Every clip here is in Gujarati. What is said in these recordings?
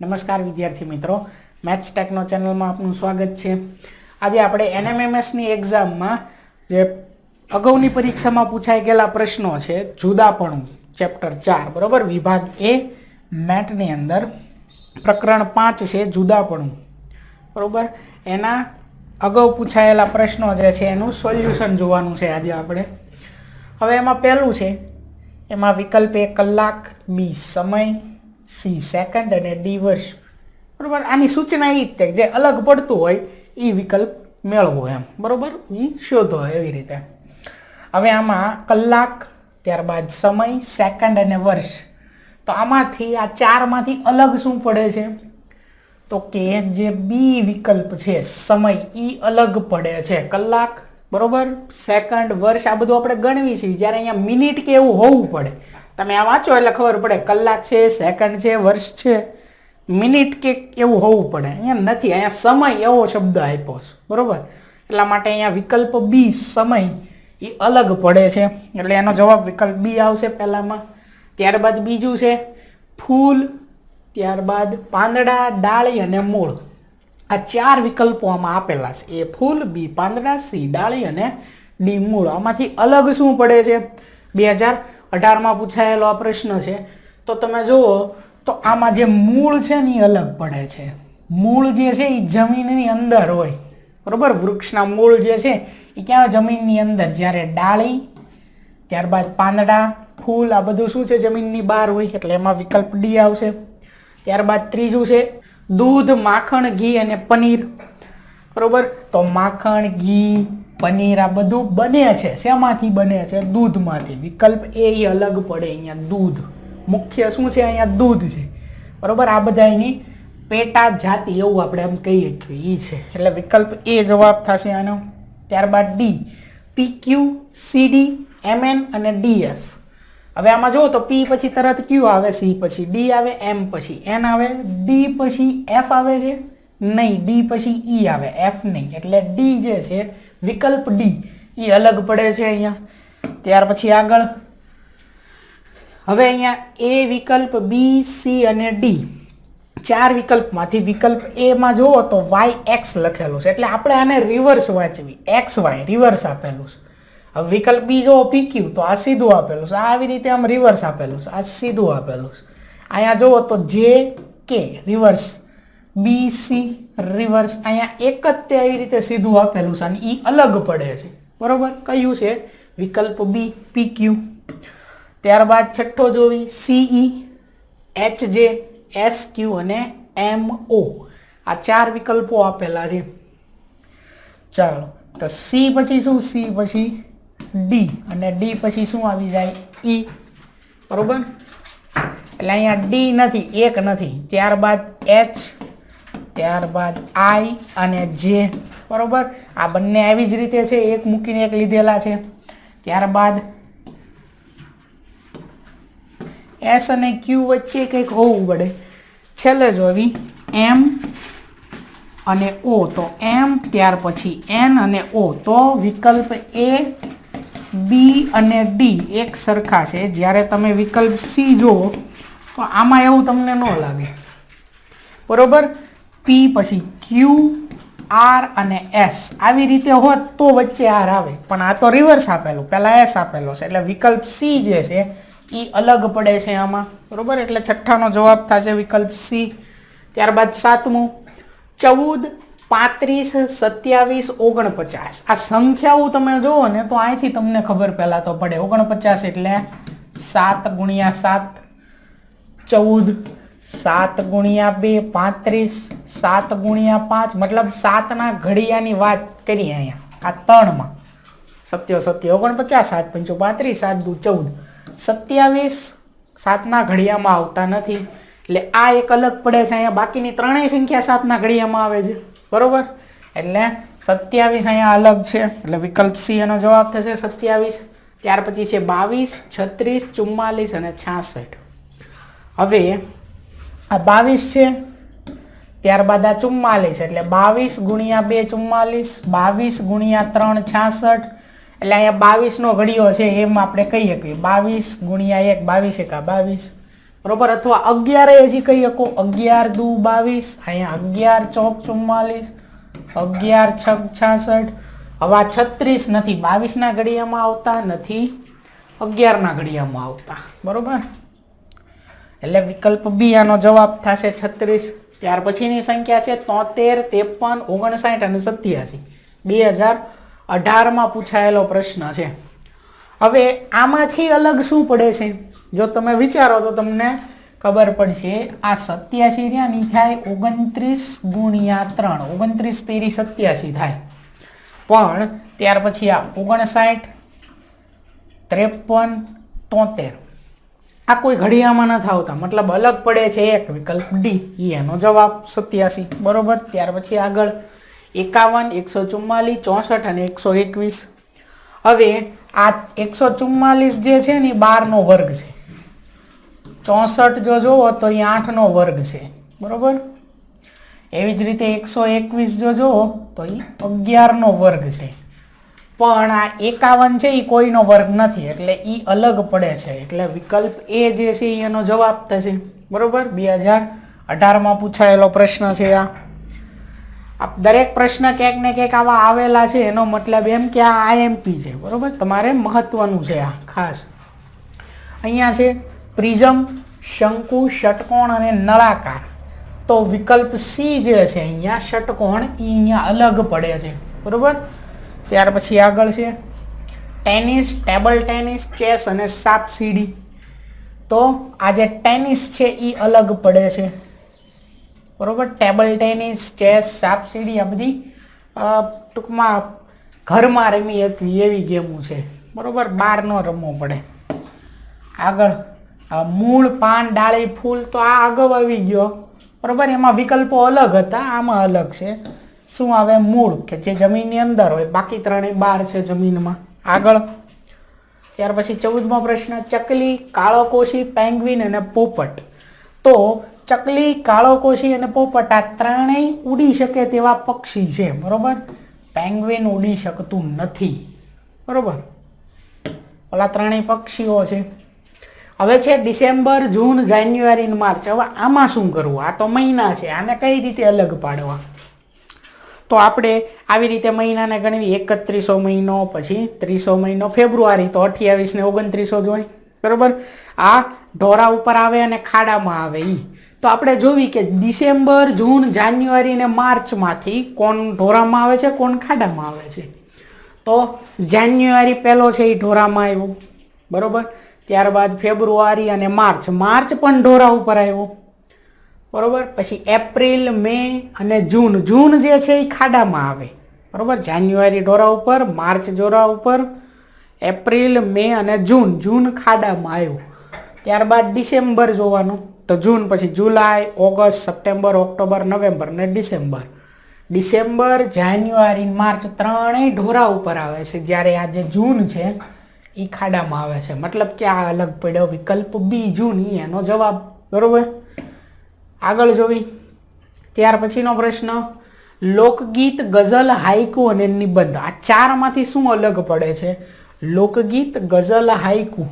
નમસ્કાર વિદ્યાર્થી મિત્રો, મેથ્સ ટેકનો ચેનલમાં આપનું સ્વાગત છે। આજે આપણે એનએમએમએસની એક્ઝામમાં જે અગાઉની પરીક્ષામાં પૂછાઈ ગયેલા પ્રશ્નો છે જુદાપણું ચેપ્ટર 4 બરાબર, વિભાગ એ મેથની અંદર પ્રકરણ 5 છે જુદાપણું બરાબર। એના અગાઉ પૂછાયેલા પ્રશ્નો જે છે એનું સોલ્યુશન જોવાનું છે આજે આપણે। હવે એમાં પહેલું છે, એમાં વિકલ્પ એ કલાક, બી સમય, સી સેકન્ડ અને ડી વર્ષ બરાબર। આની સૂચના એ જ જે અલગ પડતું હોય એ વિકલ્પ મેળવો એમ બરાબર, એ શોધો એવી રીતે। હવે આમાં કલાક, ત્યારબાદ સમય, સેકન્ડ અને વર્ષ, તો આમાંથી આ ચારમાંથી અલગ શું પડે છે તો કે જે બી વિકલ્પ છે સમય એ અલગ પડે છે। કલાક બરોબર, સેકન્ડ, વર્ષ આ બધું આપણે ગણવી છે, જ્યારે અહીંયા મિનિટ કે એવું હોવું પડે। તમે આ વાંચો એટલે ખબર પડે કલાક છે, સેકન્ડ છે, વર્ષ છે, મિનિટ કે એવું હોવું પડે, અહીંયા નથી, અહીંયા સમય એવો શબ્દ આપ્યો છે બરોબર, એટલા માટે અહીંયા વિકલ્પ બી સમય એ અલગ પડે છે, એટલે એનો જવાબ વિકલ્પ બી આવશે પહેલામાં। ત્યારબાદ બીજું છે ફૂલ, ત્યારબાદ પાંદડા, ડાળી અને મૂળ, આ ચાર વિકલ્પો આમાં આપેલા છે, એ ફૂલ, બી પાંદડા, સી ડાળી અને ડી મૂળ। આમાંથી અલગ શું પડે છે 2018માં પૂછાયેલો આ પ્રશ્ન છે, તો તમે જુઓ તો આમાં જે મૂળ છે ને એ અલગ પડે છે। મૂળ જે છે એ જમીનની અંદર હોય બરોબર, વૃક્ષના મૂળ જે છે એ ક્યાં જમીનની અંદર, જ્યારે ડાળી, ત્યારબાદ પાંદડા, ફૂલ આ બધું શું છે જમીનની બહાર હોય, એટલે એમાં વિકલ્પ ડી આવશે। ત્યારબાદ ત્રીજું છે દૂધ, માખણ, ઘી અને પનીર બરોબર, તો માખણ, ઘી, પનીર આ બધું બને છે શેમાંથી બને છે, દૂધમાંથી, વિકલ્પ એ અલગ પડે। અહીંયા દૂધ મુખ્ય શું છે, અહીંયા દૂધ છે બરોબર, આ બધા એની પેટા જાતિ એવું આપણે એમ કહીએ કે એ છે, એટલે વિકલ્પ એ જવાબ થશે આનો। ત્યારબાદ ડી, પી ક્યુ, સી ડી, એમ એન અને ડી એફ। હવે આમાં જુઓ તો પી પછી તરત ક્યુ આવે, સી પછી ડી આવે, એમ પછી એન આવે, ડી પછી એફ આવે છે નહીં, ડી પછી ઈ આવે, એફ નહીં, એટલે ડી જે છે વિકલ્પ ડી એ અલગ પડે છે અહીંયા। ત્યાર પછી આગળ હવે અહીંયા એ વિકલ્પ, બી, સી અને ડી ચાર વિકલ્પમાંથી વિકલ્પ એમાં જુઓ તો વાય એક્સ લખેલું છે, એટલે આપણે આને રિવર્સ વાંચવી, એક્સ વાય રિવર્સ આપેલું છે। હવે વિકલ્પ બી જો પી ક્યુ તો આ સીધું આપેલું છે, આવી રીતે આમ રિવર્સ આપેલું છે, આ સીધું આપેલું છે। અહીંયા જુઓ તો જે કે રિવર્સ, બી સી રિવર્સ, અહીંયા એક જ તે આવી રીતે સીધું આપેલું છે અને એ અલગ પડે છે બરોબર, કયું છે વિકલ્પ બી, પી ક્યુ। ત્યારબાદ છઠ્ઠો જોવી સીઈ, એચ જે, એસ ક્યુ અને એમ ઓ, આ ચાર વિકલ્પો આપેલા છે। ચાલો તો સી પછી શું, સી પછી ડી અને ડી પછી શું આવી જાય ઈ બરોબર, એટલે અહીંયા ડી નથી, એક નથી, ત્યારબાદ એચ, ત્યારબાદ આઈ અને જે બરોબર, આ બંને આવી જ રીતે છે, એક મૂકીને એક લીધેલા છે। ત્યારબાદ એસ અને ક્યુ વચ્ચે કંઈક હોવું પડે, છેલ્લે જોવી એમ અને ઓ, તો એમ ત્યાર પછી એન અને ઓ, તો વિકલ્પ એ, બી અને ડી એક સરખા છે, જ્યારે તમે વિકલ્પ સી જુઓ તો આમાં એવું તમને ન લાગે બરોબર, પી પછી ક્યુ, આર અને એસ આવી રીતે હોત તો વચ્ચે આર આવે, પણ આ તો રિવર્સ આપેલું, પહેલા એસ આપેલો છે, એટલે વિકલ્પ સી જે છે એ અલગ પડે છે આમાં બરોબર, એટલે છઠ્ઠાનો જવાબ થશે વિકલ્પ સી। ત્યારબાદ સાતમું 14, 35, 27, 49, આ સંખ્યાઓ તમે જુઓ ને તો અહીંથી તમને ખબર પહેલા તો પડે, 49 એટલે 7 ગુણ્યા 7, 14 7 ગુણ્યા 2 35, 7 ગુણ્યા 5, મતલબ 7ના ઘડિયાની વાત કરીએ અહીંયા આ ત્રણમાં, 7 7 49, 7 5 35, 7 2 14, 27 7ના ઘડિયામાં આવતા નથી, એટલે આ એક અલગ પડે છે અહીંયા, બાકીની ત્રણેય સંખ્યા 7ના ઘડિયામાં આવે છે બરોબર, એટલે 27 અહીંયા અલગ છે, એટલે વિકલ્પ સી એનો જવાબ થશે 27। ત્યાર પછી છે 22, 36, 44 અને 66। હવે આ 22 છે, ત્યારબાદ આ 44, એટલે 22 ગુણ્યા 2 44, 22 ગુણ્યા 3 66, એટલે અહીંયા 22નો ઘડિયો છે એમ આપણે કહીએ કે 22 ગુણ્યા 1 22 એકા 22, બરોબર, અથવા 11 હજી કહી શકો, 11 દુ 22, અહીંયા 11 ચોક 44, 11 છક 66. હવે આ 36 નથી, 22 ના ઘડિયામાં આવતા નથી, 11 ના ઘડિયામાં આવતા, બરોબર. એટલે વિકલ્પ બી આનો જવાબ થશે 36. ત્યાર પછીની સંખ્યા છે 73, 53, 59 અને 87. 2018માં પૂછાયેલો પ્રશ્ન છે. હવે આમાંથી અલગ શું પડે છે, જો તમે વિચારો તો તમને ખબર પડશે. આ 87 રહ્યા ની થાય 29 ગુણ્યા 3, 29 તેરી 87 થાય. પણ ત્યાર પછી આ 59, 53, 73 આ કોઈ ઘડિયામાં નથી આવતા, મતલબ અલગ પડે છે એક, વિકલ્પ ડી એનો જવાબ 87, બરોબર. ત્યાર પછી આગળ 51, 144, 64 અને 121. હવે આ 144 જે છે ને 12 નો વર્ગ છે, 64 જો જોવો તો એ 8 નો વર્ગ છે, બરોબર. એવી જ રીતે 121 જો જોવો તો એ 11 નો વર્ગ છે. પણ આ 51 છે એ કોઈનો વર્ગ નથી, એટલે એ અલગ પડે છે, એટલે વિકલ્પ એ જે છે એનો જવાબ થશે, બરોબર. 2018માં પૂછાયેલો પ્રશ્ન છે આ. દરેક પ્રશ્ન ક્યાંક ને ક્યાંક આવા આવેલા છે, એનો મતલબ એમ કે આ આઈએમપી છે, બરોબર. તમારે મહત્વનું છે આ ખાસ. અહીંયા છે પ્રિઝમ, શંકુ, ષટકોણ અને નળાકાર. તો વિકલ્પ સી જે છે અહીંયા ષટકોણ, એ અહીંયા અલગ પડે છે, બરોબર. ત્યાર પછી આગળ છે ટેનિસ, ટેબલ ટેનિસ, ચેસ અને સાપ સીડી. તો આ જે ટેનિસ છે એ અલગ પડે છે, બરોબર. ટેબલ ટેનિસ, ચેસ, સાપ સીડી આ બધી ટૂંકમાં ઘરમાં રમી શકવી એવી ગેમો છે, બરોબર. બહાર ન રમવો પડે. આગળ મૂળ, પાન, ડાળી, ફૂલ, તો આ અગાઉ આવી ગયો, બરોબર. એમાં વિકલ્પો અલગ હતા, આમાં અલગ છે. શું આવે? મૂળ, કે જે જમીનની અંદર હોય, બાકી ત્રણેય બહાર છે જમીનમાં. આગળ ત્યાર પછી 14મો પ્રશ્ન, ચકલી, કાળોકોશી, પેંગ્વિન અને પોપટ. તો ચકલી, કાળોકોશી અને પોપટ આ ત્રણેય ઉડી શકે તેવા પક્ષી છે, બરોબર. પેંગ્વિન ઉડી શકતું નથી, બરોબર. ઓલા ત્રણેય પક્ષીઓ છે. હવે છે ડિસેમ્બર, જૂન, જાન્યુઆરી અને માર્ચ. હવે આમાં શું કરવું? આ તો મહિના છે, આને કઈ રીતે અલગ પાડવા? તો આપણે આવી રીતે મહિનાને ગણવી. 31 મહિનો, પછી 30 મહિનો, ફેબ્રુઆરી તો 28 ને 29 જ હોય, બરોબર. આ ઢોરા ઉપર આવે અને ખાડામાં આવે ઈ. તો આપણે જોવી કે ડિસેમ્બર, જૂન, જાન્યુઆરી અને માર્ચમાંથી કોણ ઢોરામાં આવે છે, કોણ ખાડામાં આવે છે. તો જાન્યુઆરી પહેલો છે એ ઢોરામાં આવ્યો, બરોબર. ત્યારબાદ ફેબ્રુઆરી અને માર્ચ, માર્ચ પણ ઢોરા ઉપર આવ્યો, બરોબર. પછી એપ્રિલ, મે અને જૂન, જૂન જે છે એ ખાડામાં આવે, બરોબર. જાન્યુઆરી ઢોરા ઉપર, માર્ચ ઢોરા ઉપર, એપ્રિલ, મે અને જૂન, જૂન ખાડામાં આવ્યું. ત્યારબાદ ડિસેમ્બર જોવાનું, તો જૂન પછી જુલાઈ, ઓગસ્ટ, સપ્ટેમ્બર, ઓક્ટોબર, નવેમ્બર ને ડિસેમ્બર. ડિસેમ્બર, જાન્યુઆરી, માર્ચ ત્રણેય ઢોરા ઉપર આવે છે, જ્યારે આ જે જૂન છે એ ખાડામાં આવે છે, મતલબ કે આ અલગ પડ્યો. વિકલ્પ બી જૂન એનો જવાબ, બરોબર. આગળ જોવી. ત્યાર પછીનો પ્રશ્ન, લોકગીત, ગઝલ, હાઈકુ અને નિબંધ. આ ચારમાંથી શું અલગ પડે છે? લોકગીત, ગઝલ, હાઈકુ,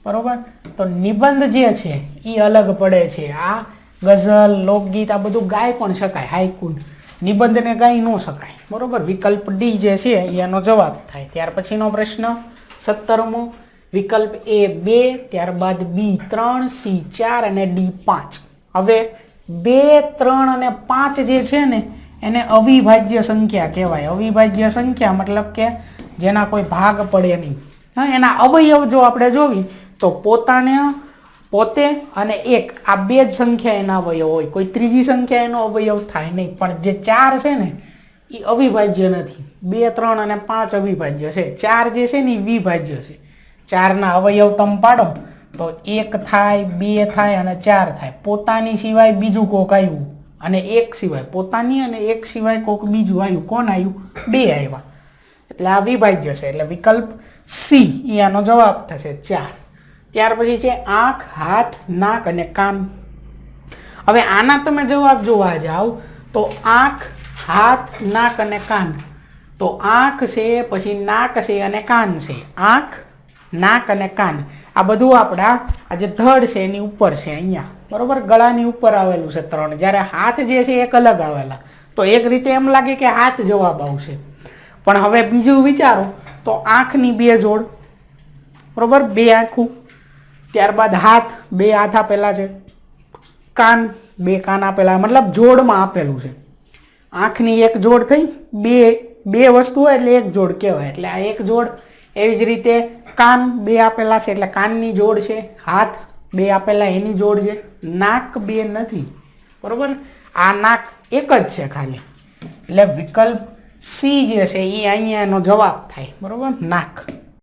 બરોબર. તો નિબંધ જે છે એ અલગ પડે છે. આ ગઝલ, લોકગીત આ બધું ગાઈ પણ શકાય, હાઈકુ. નિબંધને ગાઈ ન શકાય, બરોબર. વિકલ્પ ડી જે છે એનો જવાબ થાય. ત્યાર પછીનો પ્રશ્ન 17મો, વિકલ્પ એ 2, ત્યારબાદ બી 3, સી 4 અને ડી 5. હવે 2, 3 અને 5 જે છે ને એને અવિભાજ્ય સંખ્યા કહેવાય. અવિભાજ્ય સંખ્યા મતલબ કે જેના કોઈ ભાગ પડે નહીં. હા, એના અવયવ જો આપણે જોવી તો પોતે અને 1 આ બે જ સંખ્યા એના અવયવ હોય, કોઈ ત્રીજી સંખ્યા એનો અવયવ થાય નહીં. પણ જે 4 છે ને એ અવિભાજ્ય નથી. 2, 3 અને 5 અવિભાજ્ય છે. 4 જે છે ને એ વિભાજ્ય છે. 4ના અવયવ તમે પાડો તો 1 થાય, 2 થાય અને 4 થાય. પોતાની સિવાય બીજું કોક આવ્યું અને 1 સિવાય, પોતાની અને 1 સિવાય કોક બીજું આવ્યું. કોણ આવ્યું? 2 આવ્યા. એટલે આ વિભાજ્ય છે. એટલે વિકલ્પ સી એનો જવાબ થશે 4. ત્યાર પછી છે આંખ, હાથ, નાક અને કાન. હવે આના તમે જવાબ જોવા જાઓ તો આંખ, હાથ, નાક અને કાન. તો આંખ છે, પછી નાક છે અને કાન છે. આંખ, નાક અને કાન આ બધું આપણા આ જે ધડ છે એની ઉપર છે અહીંયા, બરોબર, ગળાની ઉપર આવેલું છે 3. જ્યારે હાથ જે છે એક અલગ આવેલા. તો એક રીતે એમ લાગે કે હાથ જવાબ આવશે, પણ હવે બીજું વિચારો તો આંખની 2 જોડ, બરોબર, 2 આંખું, ત્યારબાદ હાથ, 2 હાથ આપેલા છે, કાન, 2 કાન આપેલા, મતલબ જોડમાં આપેલું છે. આંખની 1 જોડ થઈ, બે વસ્તુ હોય એટલે 1 જોડ કહેવાય, એટલે આ 1 જોડ. એવી જ રીતે કાન 2 આપેલા છે એટલે કાનની જોડ છે, હાથ 2 આપેલા એની જોડ છે, નાક 2 નથી, બરોબર, આ નાક એક જ છે ખાલી, એટલે વિકલ્પ સી જે છે એ અહીંયાનો જવાબ થાય, બરોબર, નાક.